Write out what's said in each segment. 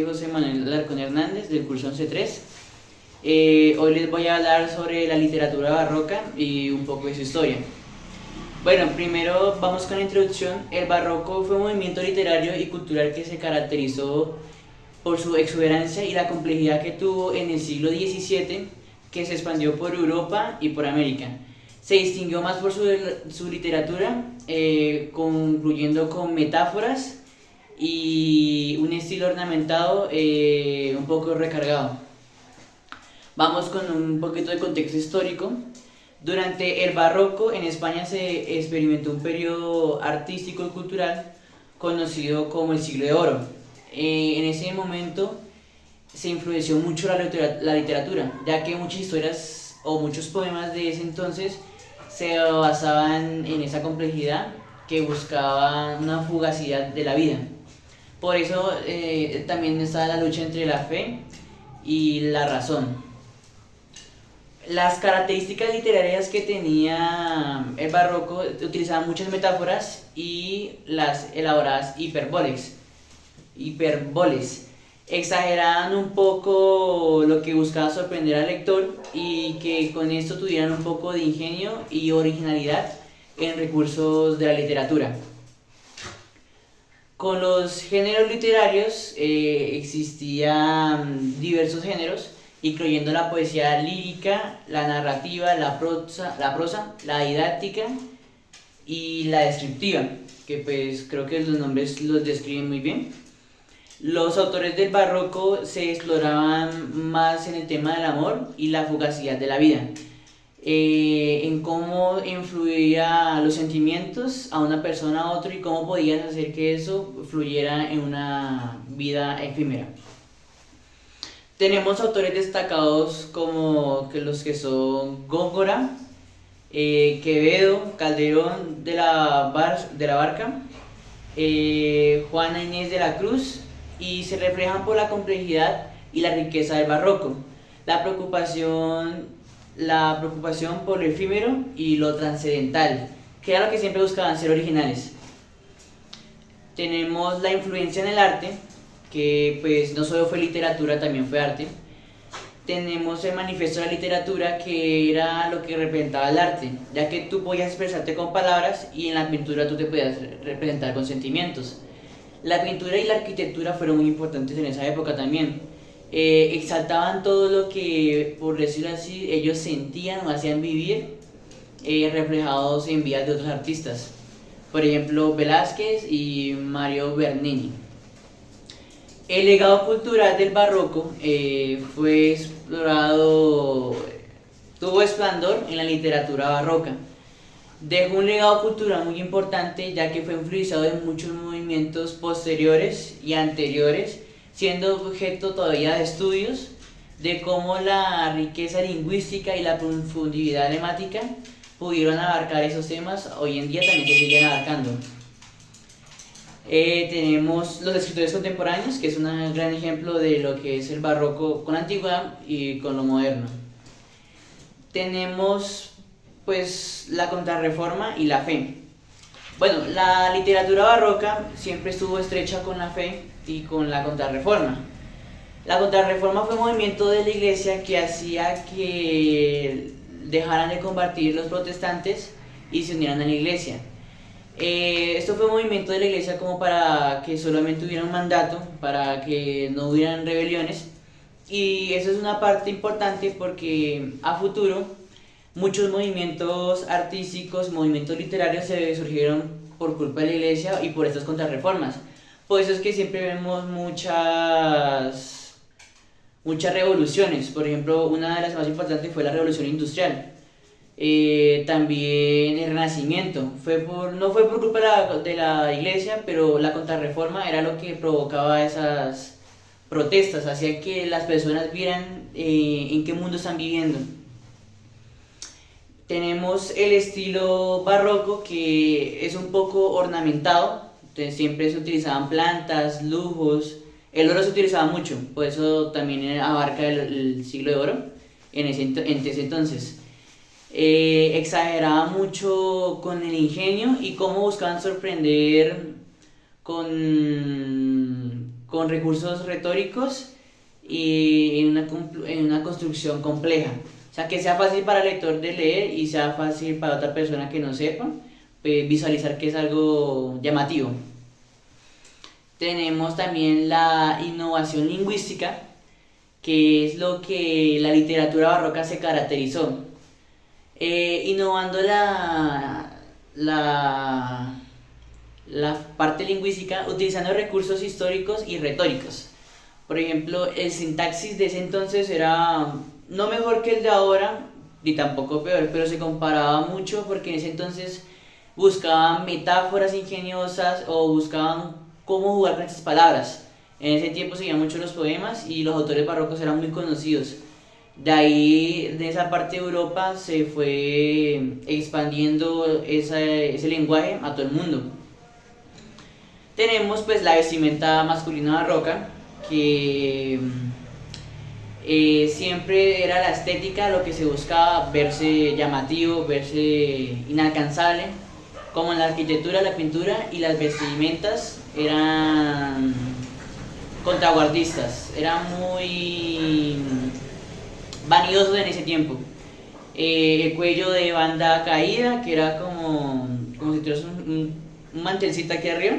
José Manuel Alarcón Hernández del curso 11.3. Hoy les voy a hablar sobre la literatura barroca y un poco de su historia. Bueno, primero vamos con la introducción. El barroco fue un movimiento literario y cultural que se caracterizó por su exuberancia y la complejidad que tuvo en el siglo XVII, que se expandió por Europa y por América. Se distinguió más por su literatura, concluyendo con metáforas y un estilo ornamentado un poco recargado. Vamos con un poquito de contexto histórico. Durante el barroco en España se experimentó un periodo artístico y cultural conocido como el siglo de oro. En ese momento se influenció mucho la literatura, ya que muchas historias o muchos poemas de ese entonces se basaban en esa complejidad que buscaba una fugacidad de la vida. Por eso también está la lucha entre la fe y la razón. Las características literarias que tenía el barroco utilizaban muchas metáforas y las elaboradas hipérboles. Exageraban un poco lo que buscaba sorprender al lector y que con esto tuvieran un poco de ingenio y originalidad en recursos de la literatura. Con los géneros literarios existían diversos géneros, incluyendo la poesía lírica, la narrativa, la prosa, la didáctica y la descriptiva, que pues creo que los nombres los describen muy bien. Los autores del barroco se exploraban más en el tema del amor y la fugacidad de la vida, en cómo influía los sentimientos a una persona a otra y cómo podías hacer que eso fluyera en una vida efímera. Tenemos autores destacados como los que son Góngora, Quevedo, Calderón de la Barca, Juana Inés de la Cruz, y se reflejan por la complejidad y la riqueza del barroco, la preocupación por lo efímero y lo trascendental, que era lo que siempre buscaban, ser originales. Tenemos la influencia en el arte, que pues no solo fue literatura, también fue arte. Tenemos el manifiesto de la literatura, que era lo que representaba el arte, ya que tú podías expresarte con palabras y en la pintura tú te podías representar con sentimientos. La pintura y la arquitectura fueron muy importantes en esa época también. Exaltaban todo lo que, por decirlo así, ellos sentían o hacían vivir, reflejados en vidas de otros artistas. Por ejemplo, Velázquez y Mario Bernini. El legado cultural del barroco tuvo esplendor en la literatura barroca. Dejó un legado cultural muy importante, ya que fue influenciado en muchos movimientos posteriores y anteriores, siendo objeto todavía de estudios de cómo la riqueza lingüística y la profundidad temática pudieron abarcar esos temas. Hoy en día también se siguen abarcando. Tenemos los escritores contemporáneos, que es un gran ejemplo de lo que es el barroco con la antigüedad y con lo moderno. Tenemos pues la contrarreforma y la fe. Bueno, la literatura barroca siempre estuvo estrecha con la fe y con la contrarreforma. La contrarreforma fue un movimiento de la iglesia que hacía que dejaran de combatir los protestantes y se unieran a la iglesia. Esto fue un movimiento de la iglesia como para que solamente hubiera un mandato, para que no hubieran rebeliones, y eso es una parte importante porque a futuro muchos movimientos artísticos, movimientos literarios se surgieron por culpa de la iglesia y por estas contrarreformas. Por eso es que siempre vemos muchas revoluciones. Por ejemplo, una de las más importantes fue la revolución industrial. También el Renacimiento no fue por culpa de la iglesia, pero la contrarreforma era lo que provocaba esas protestas, hacía que las personas vieran en qué mundo están viviendo. Tenemos el estilo barroco, que es un poco ornamentado, entonces siempre se utilizaban plantas, lujos, el oro se utilizaba mucho, por eso también abarca el siglo de oro en ese entonces. Exageraba mucho con el ingenio y cómo buscaban sorprender con con recursos retóricos y en una construcción compleja. O sea, que sea fácil para el lector de leer y sea fácil para otra persona que no sepa visualizar que es algo llamativo. Tenemos también la innovación lingüística, que es lo que la literatura barroca se caracterizó. Innovando la parte lingüística utilizando recursos históricos y retóricos. Por ejemplo, el sintaxis de ese entonces era no mejor que el de ahora, ni tampoco peor, pero se comparaba mucho porque en ese entonces buscaban metáforas ingeniosas o buscaban cómo jugar con esas palabras. En ese tiempo se veían mucho los poemas y los autores barrocos eran muy conocidos. De ahí, de esa parte de Europa, se fue expandiendo ese lenguaje a todo el mundo. Tenemos pues la vestimenta masculina barroca, que siempre era la estética lo que se buscaba, verse llamativo, verse inalcanzable, como en la arquitectura, la pintura y las vestimentas eran contraguardistas, eran muy vanidosos en ese tiempo. El cuello de banda caída, que era como si tuvieras un mantelcito aquí arriba.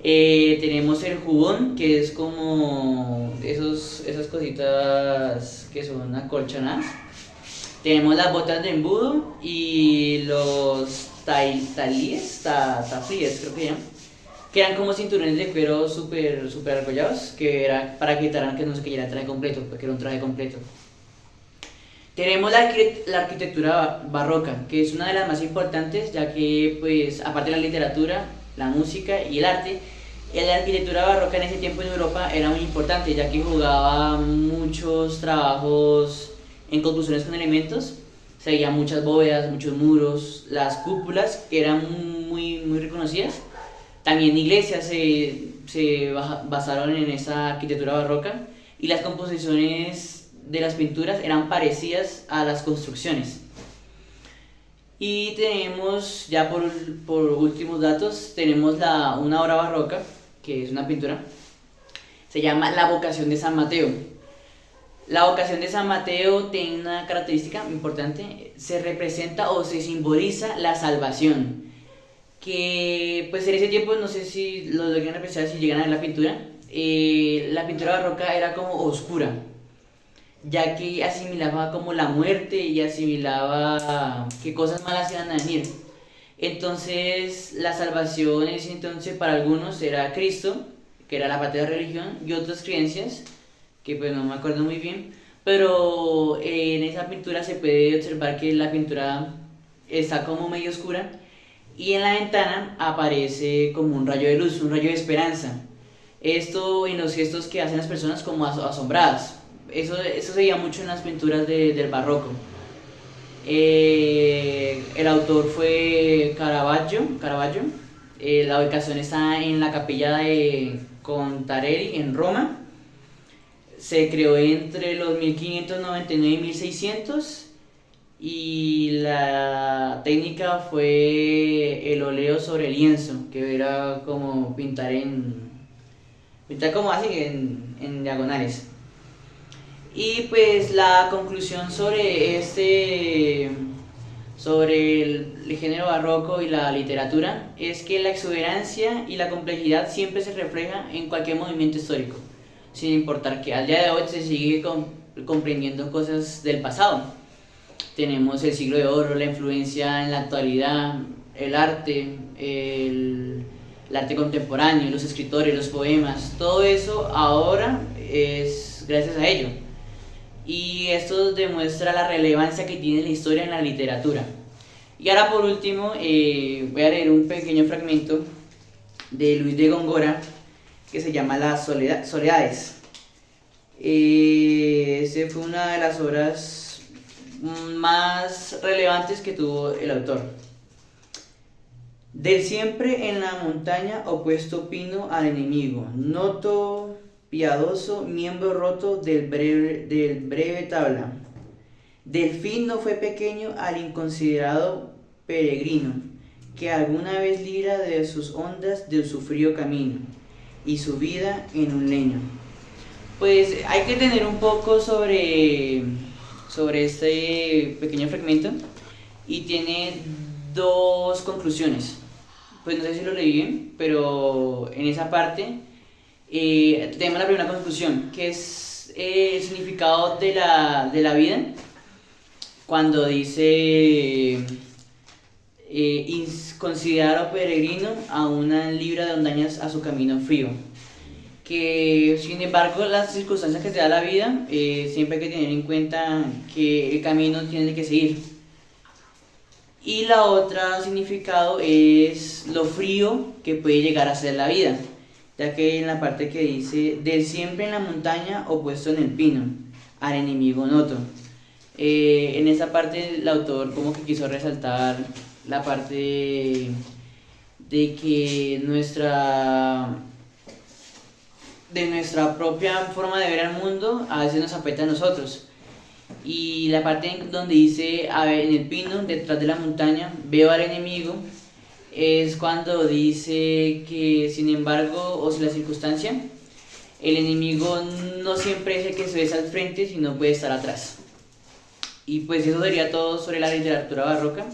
Tenemos el jubón, que es como esas cositas que son acolchonadas. Tenemos las botas de embudo y los tafíes, creo que eran como cinturones de cuero súper argollados, que era para que evitaran que no se cayera el traje completo, porque era un traje completo. Tenemos la arquitectura barroca, que es una de las más importantes, ya que, pues, aparte de la literatura, la música y el arte, la arquitectura barroca en ese tiempo en Europa era muy importante, ya que jugaba muchos trabajos en construcciones con elementos. Se veían muchas bóvedas, muchos muros, las cúpulas, que eran muy reconocidas. También iglesias se basaron en esa arquitectura barroca y las composiciones de las pinturas eran parecidas a las construcciones. Y tenemos, ya por últimos datos, tenemos una obra barroca, que es una pintura, se llama La Vocación de San Mateo. La Vocación de San Mateo tiene una característica importante, se representa o se simboliza la salvación, que pues en ese tiempo, no sé si lo logran apreciar si llegan a ver la pintura barroca era como oscura, ya que asimilaba como la muerte y asimilaba que cosas malas iban a venir. Entonces la salvación en ese entonces para algunos era Cristo, que era la parte de la religión, y otras creencias, que pues no me acuerdo muy bien, pero en esa pintura se puede observar que la pintura está como medio oscura y en la ventana aparece como un rayo de luz, un rayo de esperanza. Esto en los gestos que hacen las personas como asombradas. Eso se veía mucho en las pinturas del barroco. El autor fue Caravaggio. La ubicación está en la capilla de Contarelli en Roma. Se creó entre los 1599 y 1600 y la técnica fue el óleo sobre lienzo, que era como pintar como así en diagonales. Y pues la conclusión sobre el género barroco y la literatura es que la exuberancia y la complejidad siempre se refleja en cualquier movimiento histórico, sin importar que al día de hoy se sigue comprendiendo cosas del pasado. Tenemos el siglo de oro, la influencia en la actualidad, el arte, el arte contemporáneo, los escritores, los poemas, todo eso ahora es gracias a ello. Y esto demuestra la relevancia que tiene la historia en la literatura. Y ahora por último voy a leer un pequeño fragmento de Luis de Góngora que se llama Las Soledades. Esa fue una de las obras más relevantes que tuvo el autor. Del siempre en la montaña opuesto pino al enemigo, noto piadoso miembro roto del breve tabla. Del fin no fue pequeño al inconsiderado peregrino, que alguna vez libra de sus ondas de su frío camino. y su vida en un leño. Pues hay que tener un poco sobre este pequeño fragmento y tiene dos conclusiones. Pues no sé si lo leí bien, pero en esa parte tenemos la primera conclusión, que es el significado de la vida, cuando dice considerado peregrino a una libra de montañas a su camino frío. Que sin embargo las circunstancias que te da la vida, siempre hay que tener en cuenta que el camino tiene que seguir. Y la otra significado es lo frío que puede llegar a ser la vida, ya que en la parte que dice, del siempre en la montaña opuesto en el pino, al enemigo noto. En esa parte el autor como que quiso resaltar la parte de que de nuestra propia forma de ver el mundo a veces nos afecta a nosotros. Y la parte donde dice, a ver, en el pino, detrás de la montaña, veo al enemigo, es cuando dice que sin embargo, o si la circunstancia, el enemigo no siempre es el que se ve al frente, sino puede estar atrás. Y pues eso sería todo sobre la literatura barroca.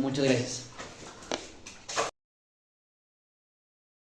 Muchas gracias.